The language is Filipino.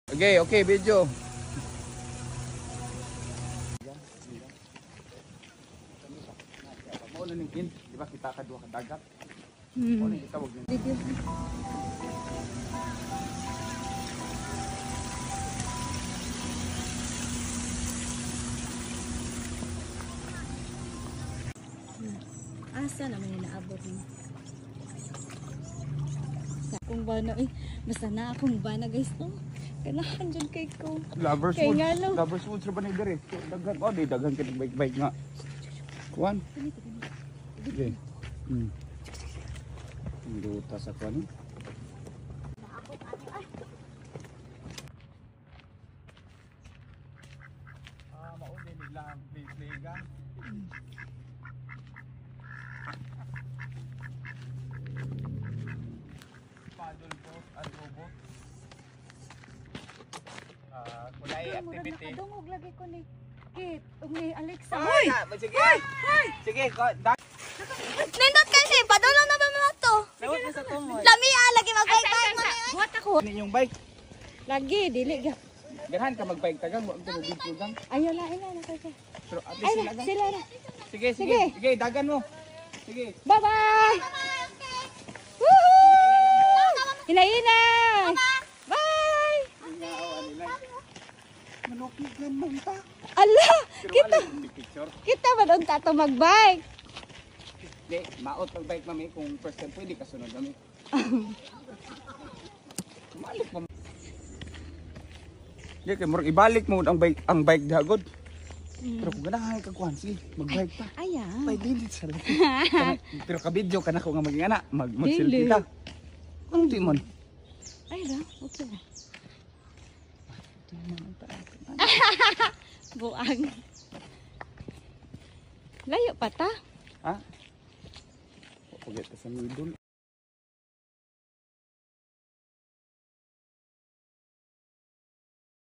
Okay, okay, video. Mo na ning kin, di ba kita kadua ka dagat. Mo ni kita wag ni. Video. Asa naman yung naabot mo? Kung ba na eh, basta na akong ba na guys no? Kailangan dyan kay ko. Lovers Kay food. nga, no? Lovers food sa banay dire. Daghan oh, di daghan kay bike-bike nga. Kuan. Okay. Duta sa kuan. Mauni nila play ga. Paddle boat at robot. Kulay activity. Dungog lagi ko ni Kit, ug ni Alexa. Hoy! Sige. Sige, Nindot kasi, padulong na ba mga to? Lawat mo sa tumoy. Lami lagi mag-bike-bike mo. What ako? Ini yung bike. Lagi dili ga. Ganahan ka mag-bike tagang, wag ka mag-video gang. Ayaw lain na kay. Pero at Ay, least sila gang. sila na. Sige, sige. Sige. Sige, dagan mo. Sige. Bye-bye. Woohoo! Hinay-hinay. Bye. Ingawa nila. Manokig naman ta. Ala, Pero kita alam, hindi picture. kita ba doon tato mag-bike? Hindi, maot mag-bike mami kung first time pwede kasunod kami. Malik mo. Hindi, kaya murag ibalik mo ang bike dagod. Pero kung ganahan ka kuhan, sige, mag-bike ta. Ayan. 5 minutes sa laki. Pero ka-video ka na ko nga mag-ingana, mag-selfie ta. Anong di man? Ay ra, okay na. Buang. Layo pa ta. Ha? Pagkat sa middle.